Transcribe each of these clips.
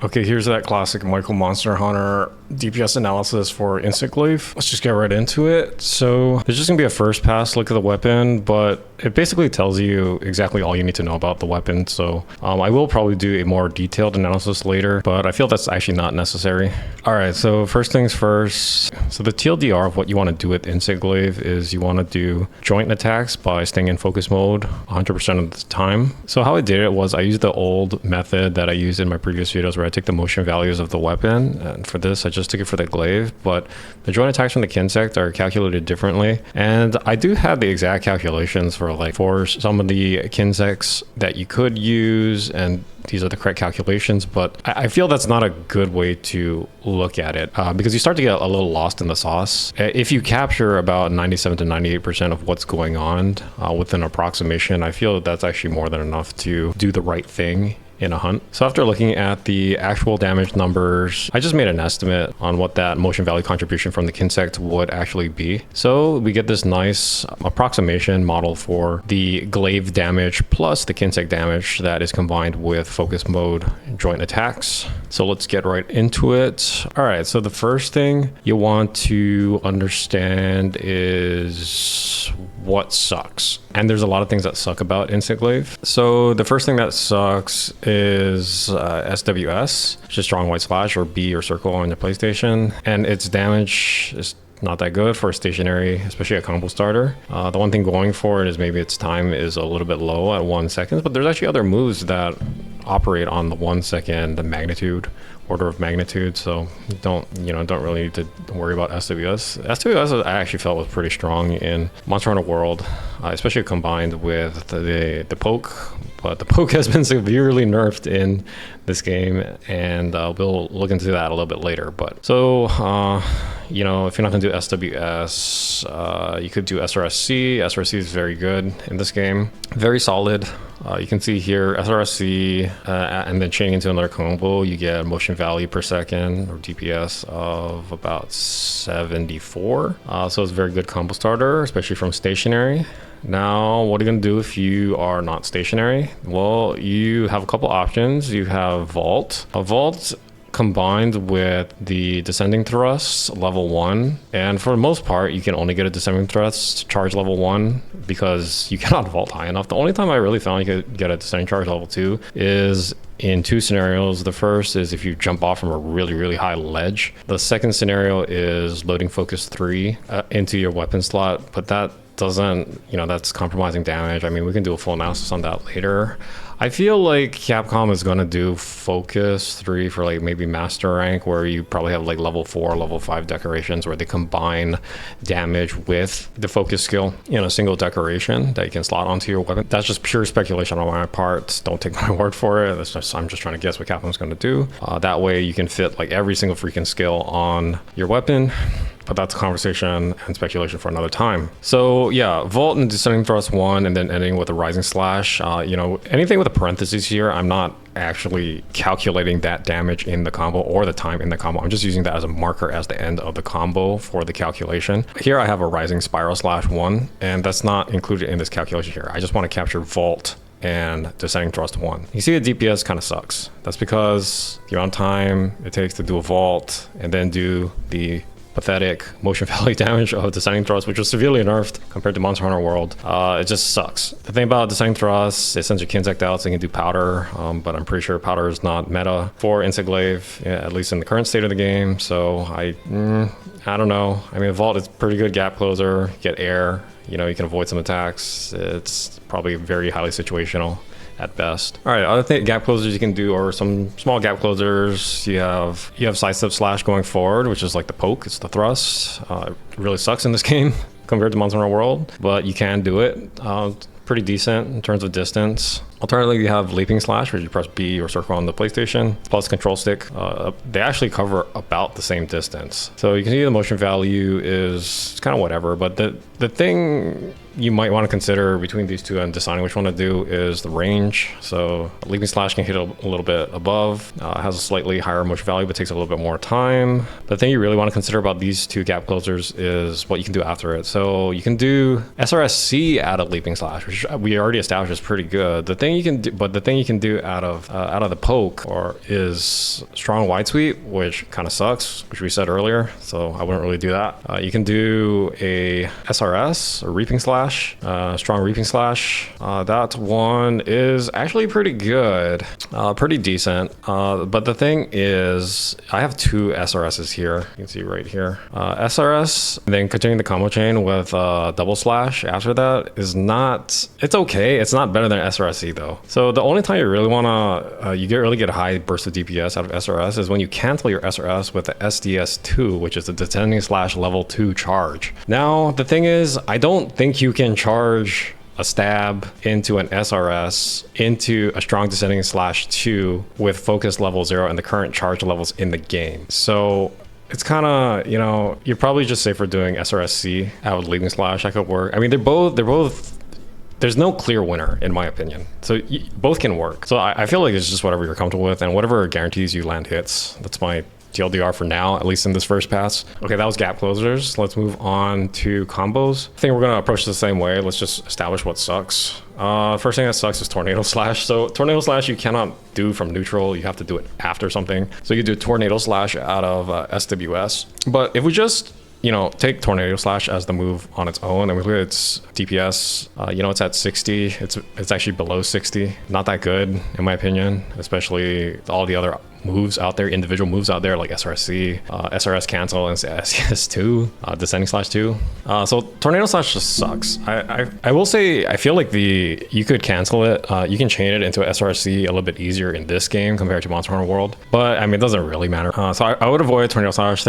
Okay, here's that classic Michael Monster Hunter DPS analysis for instant glaive. Let's just get right into it. So there's just gonna be a first pass look at the weapon, but it basically tells you exactly all you need to know about the weapon. So I will probably do a more detailed analysis later, but I feel that's actually not necessary. All right, so first things first. So the TLDR of what you want to do with instant glaive is you want to do joint attacks by staying in focus mode 100% of the time. So how I did it was I used the old method that I used in my previous videos where I take the motion values of the weapon, and for this I just took it for the glaive, but the joint attacks from the Kinsect are calculated differently, and I do have the exact calculations for some of the Kinsects that you could use, and these are the correct calculations, but I feel that's not a good way to look at it because you start to get a little lost in the sauce. If you capture about 97 to 98% of what's going on with an approximation, I feel that's actually more than enough to do the right thing in a hunt. So after looking at the actual damage numbers, I just made an estimate on what that motion value contribution from the Kinsect would actually be. So we get this nice approximation model for the glaive damage plus the Kinsect damage that is combined with focus mode joint attacks. So let's get right into it. All right, so the first thing you want to understand is what sucks. And there's a lot of things that suck about instant glaive. So the first thing that sucks is SWS, which is strong white slash, or B or circle on your PlayStation, and its damage is not that good for a stationary, especially a combo starter. The one thing going for it is maybe its time is a little bit low at 1 second, but there's actually other moves that operate on the 1 second, the magnitude, order of magnitude. So don't really need to worry about SWS. SWS I actually felt was pretty strong in Monster Hunter World, especially combined with the poke. But the poke has been severely nerfed in this game, and we'll look into that a little bit later. But so, if you're not going to do SWS, you could do SRSC. SRSC is very good in this game. Very solid. You can see here SRSC and then chaining into another combo, you get motion value per second, or DPS, of about 74. So it's a very good combo starter, especially from stationary. Now, what are you going to do if you are not stationary? Well, you have a couple options. You have Vault. A Vault combined with the descending thrust level 1, and for the most part you can only get a descending thrust charge level 1 because you cannot vault high enough. The only time I really found you could get a descending charge level 2 is in two scenarios. The first is if you jump off from a really high ledge. The second scenario is loading focus 3 into your weapon slot, but that doesn't, that's compromising damage. I mean, we can do a full analysis on that later. I feel like Capcom is going to do focus 3 for maybe master rank, where you probably have level 4, level 5 decorations where they combine damage with the focus skill in a single decoration that you can slot onto your weapon. That's just pure speculation on my part. Don't take my word for it. I'm just trying to guess what Capcom's going to do. That way you can fit every single freaking skill on your weapon. But that's a conversation and speculation for another time. So yeah, Vault and Descending Thrust 1, and then ending with a Rising Slash. Anything with a parentheses here, I'm not actually calculating that damage in the combo or the time in the combo. I'm just using that as a marker as the end of the combo for the calculation. Here I have a Rising Spiral Slash 1, and that's not included in this calculation here. I just want to capture Vault and Descending Thrust 1. You see the DPS kind of sucks. That's because the amount of time it takes to do a Vault and then do the pathetic motion value damage of Descending Thrust, which was severely nerfed compared to Monster Hunter World. It just sucks. The thing about Descending Thrust, it sends your Kinsect out so you can do powder, but I'm pretty sure powder is not meta for instant glaive, at least in the current state of the game. So I don't know. I mean, Vault is pretty good gap closer, get air, you can avoid some attacks. It's probably very highly situational at best. All right, other gap closers you can do are some small gap closers. You have sidestep slash going forward, which is like the poke. It's the thrust. It really sucks in this game compared to Monster Hunter World, but you can do it. Pretty decent in terms of distance. Alternatively, you have Leaping Slash, where you press B or circle on the PlayStation, plus control stick. They actually cover about the same distance. So you can see the motion value is kind of whatever, but the thing you might want to consider between these two and deciding which one to do is the range. So Leaping Slash can hit a little bit above, has a slightly higher motion value, but takes a little bit more time. The thing you really want to consider about these two gap closers is what you can do after it. So you can do SRSC at a Leaping Slash, which we already established is pretty good. The thing thing you can do out of the poke is strong wide sweep, which kind of sucks, which we said earlier. So I wouldn't really do that. You can do a SRS, a reaping slash, strong reaping slash. That one is actually pretty good, pretty decent. But the thing is, I have two SRSs here. You can see right here. SRS, then continuing the combo chain with double slash after that is not, it's okay. It's not better than SRSE though. So the only time you really wanna, really get a high burst of DPS out of SRS is when you cancel your SRS with the SDS2, which is the descending slash level 2 charge. Now, the thing is, I don't think you can charge a stab into an SRS into a strong descending slash 2 with focus level 0 and the current charge levels in the game. So it's kind of, you know, you're probably just safer doing SRSC out with leading slash. That could work. I mean, they're both, there's no clear winner in my opinion. So both can work. So I feel like it's just whatever you're comfortable with and whatever guarantees you land hits. That's my TLDR for now, at least in this first pass. Okay, that was gap closers. Let's move on to combos. I think we're gonna approach it the same way. Let's just establish what sucks. First thing that sucks is Tornado Slash. So Tornado Slash you cannot do from neutral. You have to do it after something. So you do Tornado Slash out of SWS. But if we just, you know, take Tornado Slash as the move on its own and we look at its DPS, you know, it's at 60. It's actually below 60. Not that good in my opinion, especially all the other moves out there, individual moves out there like SRC, SRS cancel, and SES2, descending slash 2. So Tornado Slash just sucks. I will say, I feel like you could cancel it. You can chain it into a SRC a little bit easier in this game compared to Monster Hunter World. But I mean, it doesn't really matter. So I would avoid Tornado Slash.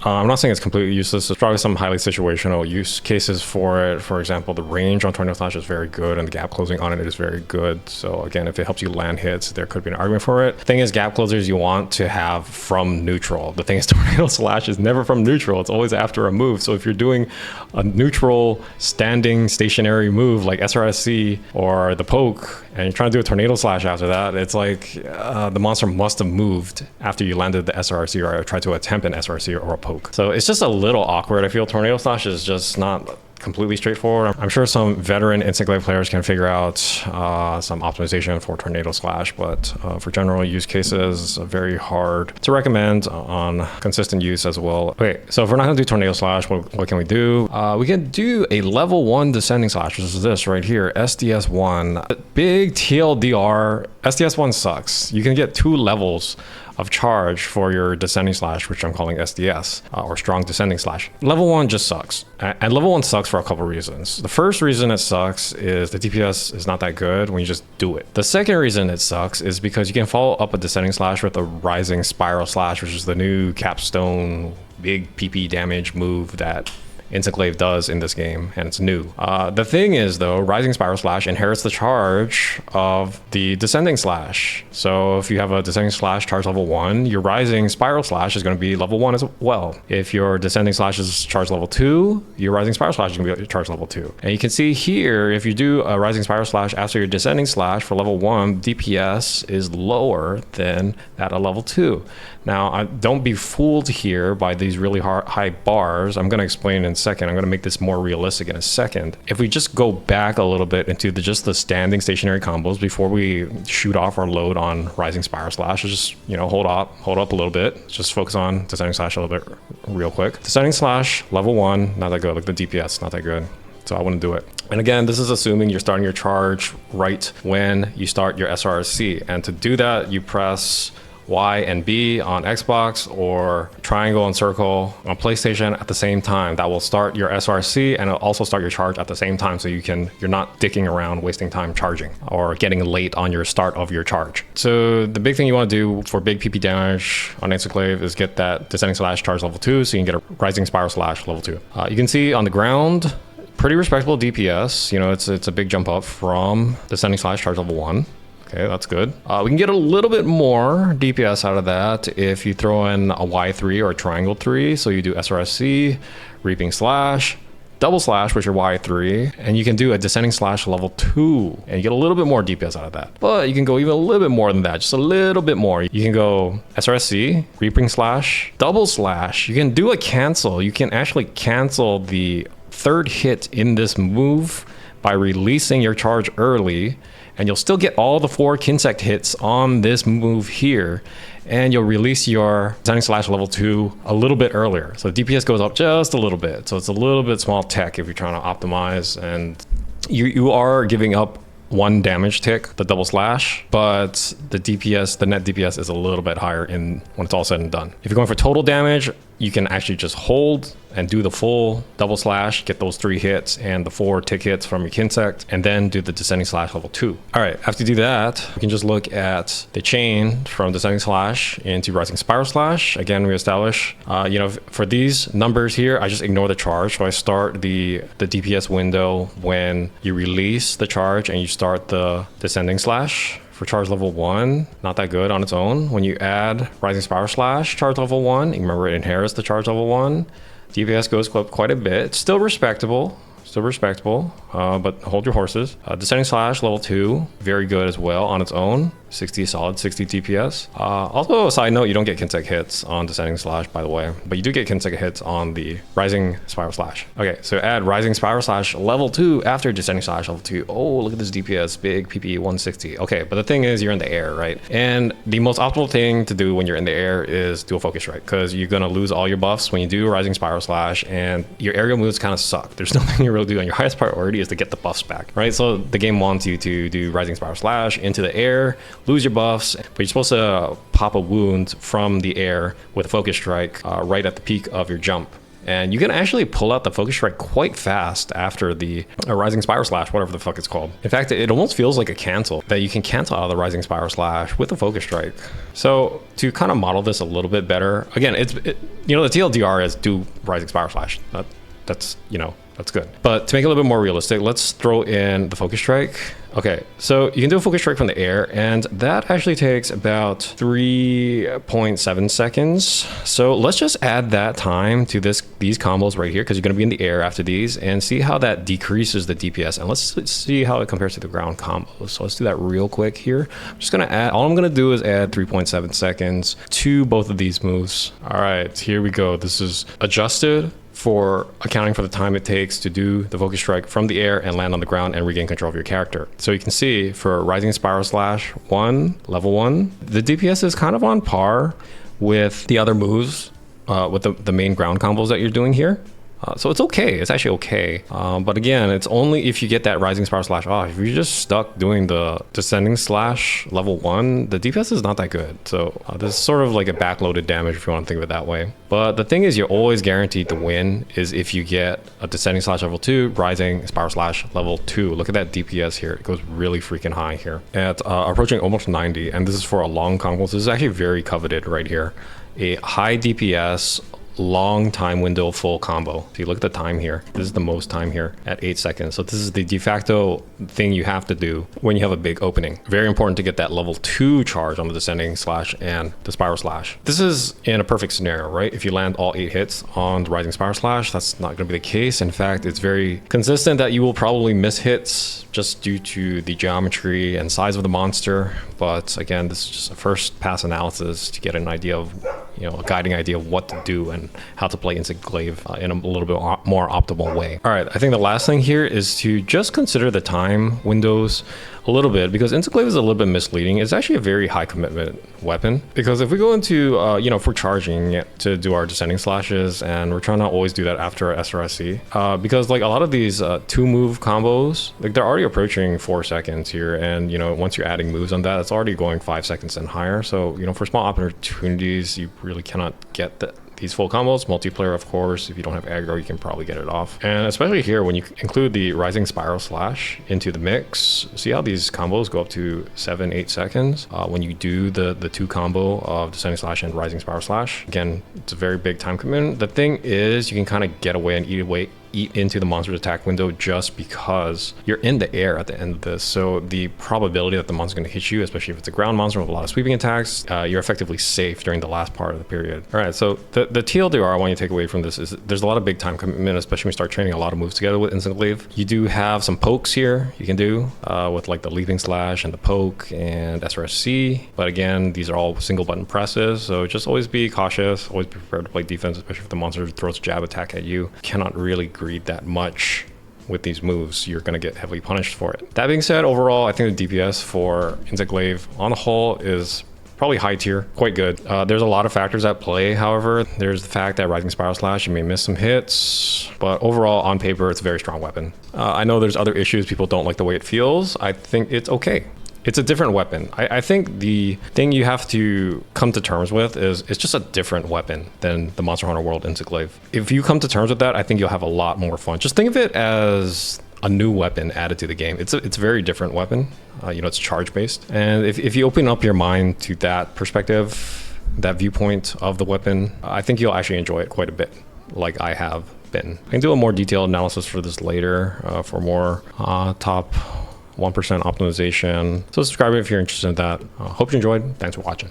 I'm not saying it's completely useless. There's probably some highly situational use cases for it. For example, the range on Tornado Slash is very good and the gap closing on it is very good. So again, if it helps you land hits, there could be an argument for it. Thing is, gap closers you want to have from neutral. The thing is, Tornado Slash is never from neutral. It's always after a move. So if you're doing a neutral standing stationary move like SRSC or the poke and you're trying to do a Tornado Slash after that, it's like the monster must have moved after you landed the SRC or tried to attempt an SRC or a poke. So it's just a little awkward. I feel Tornado Slash is just not completely straightforward. I'm sure some veteran Instant Glaive players can figure out some optimization for Tornado Slash, but for general use cases, very hard to recommend on consistent use as well. Okay, so if we're not gonna do Tornado Slash, what can we do? We can do a level 1 descending slash, which is this right here, SDS1. Big TLDR, SDS1 sucks. You can get 2 levels of charge for your descending slash, which I'm calling SDS, or strong descending slash. Level 1 just sucks. And level 1 sucks for a couple reasons. The first reason it sucks is the DPS is not that good when you just do it. The second reason it sucks is because you can follow up a descending slash with a rising spiral slash, which is the new capstone big PP damage move that Instant Glaive does in this game, and it's new. The thing is though, Rising Spiral Slash inherits the charge of the Descending Slash. So if you have a Descending Slash charge level 1, your Rising Spiral Slash is going to be level 1 as well. If your Descending Slash is charge level 2, your Rising Spiral Slash is going to be charge level 2. And you can see here, if you do a Rising Spiral Slash after your Descending Slash for level 1, DPS is lower than that at level 2. Now, don't be fooled here by these really high bars. I'm going to explain in a second. I'm going to make this more realistic in a second. If we just go back a little bit into just the standing stationary combos before we shoot off our load on Rising Spiral Slash, just, you know, hold up a little bit. Just focus on Descending Slash a little bit real quick. Descending Slash, level 1, not that good. Like the DPS, not that good. So I wouldn't do it. And again, this is assuming you're starting your charge right when you start your SRC. And to do that, you press Y and B on Xbox or triangle and circle on PlayStation at the same time. That will start your SRC and it'll also start your charge at the same time, so you're not dicking around wasting time charging or getting late on your start of your charge. So the big thing you want to do for big PP damage on Instant Glaive is get that Descending Slash charge level 2 so you can get a Rising Spiral Slash level 2. You can see on the ground, pretty respectable DPS. You know, it's a big jump up from Descending Slash charge level 1. Okay, that's good. We can get a little bit more DPS out of that if you throw in a Y3 or a triangle 3. So you do SRSC, Reaping Slash, Double Slash with your Y3, and you can do a Descending Slash level 2, and you get a little bit more DPS out of that. But you can go even a little bit more than that, just a little bit more. You can go SRSC, Reaping Slash, Double Slash. You can do a cancel. You can actually cancel the third hit in this move by releasing your charge early and you'll still get all the 4 Kinsect hits on this move here, and you'll release your Descending Slash level 2 a little bit earlier. So the DPS goes up just a little bit. So it's a little bit small tech if you're trying to optimize, and you are giving up 1 damage tick, the double slash, but the DPS, the net DPS is a little bit higher when it's all said and done. If you're going for total damage, you can actually just hold and do the full double slash, get those 3 hits and the 4 tick hits from your Kinsect, and then do the Descending Slash level 2. All right, after you do that, you can just look at the chain from Descending Slash into Rising Spiral Slash. Again, we establish, for these numbers here, I just ignore the charge. So I start the DPS window when you release the charge and you start the Descending Slash. For charge level 1, not that good on its own. When you add Rising Spiral Slash, charge level 1, remember it inherits the charge level 1. DPS goes up quite a bit. It's still respectable, but hold your horses. Descending Slash level 2, very good as well on its own. 60 solid, 60 DPS. Also, a side note, you don't get Kinsect hits on Descending Slash, by the way, but you do get Kinsect hits on the Rising Spiral Slash. Okay, so add Rising Spiral Slash level 2 after Descending Slash level 2. Oh, look at this DPS, big PPE 160. Okay, but the thing is, you're in the air, right? And the most optimal thing to do when you're in the air is do a focus strike, because you're gonna lose all your buffs when you do Rising Spiral Slash, and your aerial moves kind of suck. There's nothing you really do, and your highest priority is to get the buffs back, right? So the game wants you to do Rising Spiral Slash into the air, lose your buffs, but you're supposed to pop a wound from the air with a focus strike right at the peak of your jump. And you can actually pull out the focus strike quite fast after the Rising Spiral Slash, whatever the fuck it's called. In fact, it almost feels like a cancel, that you can cancel out of the Rising Spiral Slash with a focus strike. So to kind of model this a little bit better, again, the TLDR is do Rising Spiral Slash. That's good. But to make it a little bit more realistic, let's throw in the focus strike. Okay, so you can do a focus strike from the air, and that actually takes about 3.7 seconds. So let's just add that time to these combos right here, because you're going to be in the air after these, and see how that decreases the DPS. And let's see how it compares to the ground combos. So let's do that real quick here. I'm just going to add, all I'm going to do is add 3.7 seconds to both of these moves. All right, here we go. This is adjusted for accounting for the time it takes to do the focus strike from the air and land on the ground and regain control of your character. So you can see for Rising Spiral Slash 1, level 1, the DPS is kind of on par with the other moves, with the main ground combos that you're doing here. So it's okay. It's actually okay. But again, it's only if you get that Rising Spiral Slash off. If you're just stuck doing the Descending Slash level 1, the DPS is not that good. So this is sort of like a backloaded damage if you want to think of it that way. But the thing is, you're always guaranteed to win is if you get a Descending Slash level 2, Rising Spiral Slash level 2. Look at that DPS here. It goes really freaking high here at approaching almost 90. And this is for a long combo. So this is actually very coveted right here. A high DPS, long time window full combo. So you look at the time here, this is the most time here at 8 seconds. So this is the de facto thing you have to do when you have a big opening. Very important to get that level 2 charge on the Descending Slash and the Spiral Slash. This is in a perfect scenario, right? If you land all 8 hits on the Rising Spiral Slash, that's not going to be the case. In fact, it's very consistent that you will probably miss hits just due to the geometry and size of the monster. But again, this is just a first pass analysis to get an idea of, a guiding idea of what to do and how to play Insect Glaive in a little bit more optimal way. All right, I think the last thing here is to just consider the time windows a little bit, because Insect Glaive is a little bit misleading. It's actually a very high commitment weapon, because if we go into, if we're charging it to do our Descending Slashes, and we're trying to always do that after our SRSC, because like a lot of these 2-move combos, like they're already approaching 4 seconds here, and once you're adding moves on that, it's already going 5 seconds and higher. So for small opportunities, you really cannot get these full combos. Multiplayer, of course, if you don't have aggro, you can probably get it off. And especially here, when you include the Rising Spiral Slash into the mix, see how these combos go up to 7-8 seconds when you do the 2 combo of Descending Slash and Rising Spiral Slash. Again, it's a very big time commitment. The thing is, you can kind of get away and eat into the monster's attack window just because you're in the air at the end of this. So the probability that the monster's going to hit you, especially if it's a ground monster with a lot of sweeping attacks, you're effectively safe during the last part of the period. All right, so the TLDR I want you to take away from this is there's a lot of big time commitment, especially when you start training a lot of moves together with Instant Glaive. You do have some pokes here you can do with like the Leaping Slash and the poke and SRSC. But again, these are all single button presses. So just always be cautious, always be prepared to play defense, especially if the monster throws a jab attack at you. Cannot really read that much with these moves, you're going to get heavily punished for it. That being said, overall, I think the DPS for Insect Glaive on the whole is probably high tier, quite good. There's a lot of factors at play, however. There's the fact that Rising Spiral Slash, you may miss some hits, but overall, on paper, it's a very strong weapon. I know there's other issues, people don't like the way it feels. I think it's okay. It's a different weapon. I think the thing you have to come to terms with is it's just a different weapon than the Monster Hunter World Insect Glaive. If you come to terms with that, I think you'll have a lot more fun. Just think of it as a new weapon added to the game. It's a very different weapon. It's charge based. And if you open up your mind to that perspective, that viewpoint of the weapon, I think you'll actually enjoy it quite a bit, like I have been. I can do a more detailed analysis for this later for more top 1% optimization. So subscribe if you're interested in that. Hope you enjoyed. Thanks for watching.